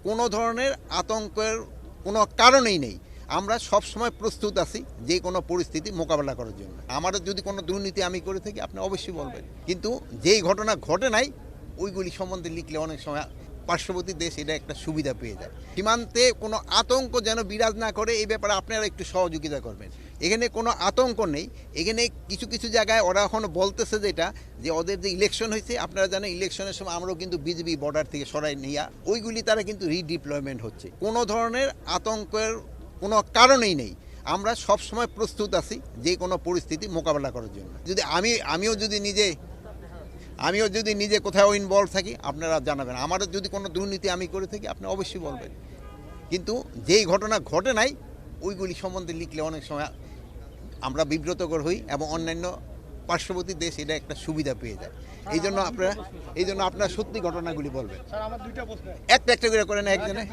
কোনো ধরনের আতঙ্কের কোনো কারণেই নেই। আমরা সবসময় প্রস্তুত আছি যে কোনো পরিস্থিতি মোকাবেলা করার জন্য। আমাদের যদি কোনো দুর্নীতি আমি করে থাকি আপনি অবশ্যই বলবেন, কিন্তু যেই ঘটনা ঘটে নাই ওইগুলি সম্বন্ধে লিখলে অনেক সময় পার্শ্ববর্তী দেশ এটা একটা সুবিধা পেয়ে যায়। সীমান্তে কোনো আতঙ্ক যেন বিরাজ না করে এই ব্যাপারে আপনারা একটু সহযোগিতা করবেন। এখানে কোনো আতঙ্ক নেই। এখানে কিছু কিছু জায়গায় ওরা এখনও বলতেছে যেটা যে ওদের যে ইলেকশন হয়েছে, আপনারা জানেন ইলেকশনের সময় আমরাও কিন্তু বিজেপি বর্ডার থেকে সরাই নিয়ে ওইগুলি তারা কিন্তু রিডিপ্লয়মেন্ট হচ্ছে। কোনো ধরনের আতঙ্কের কোনো কারণেই নেই। আমরা সবসময় প্রস্তুত আছি যে কোনো পরিস্থিতি মোকাবেলা করার জন্য। যদি আমিও যদি নিজে কোথাও ইনভলভ থাকি আপনারা জানাবেন। আমাদের যদি কোনো দুর্নীতি আমি করে থাকি আপনি অবশ্যই বলবেন, কিন্তু যেই ঘটনা ঘটে নাই ওইগুলি সম্বন্ধে লিখলে অনেক সময় আমরা বিব্রতকর হই এবং অন্যান্য পার্শ্ববর্তী দেশ এটা একটা সুবিধা পেয়ে যায়। এই জন্য আপনারা সত্যি ঘটনাগুলি বলবেন। একটা একটা করে করেন একজনে।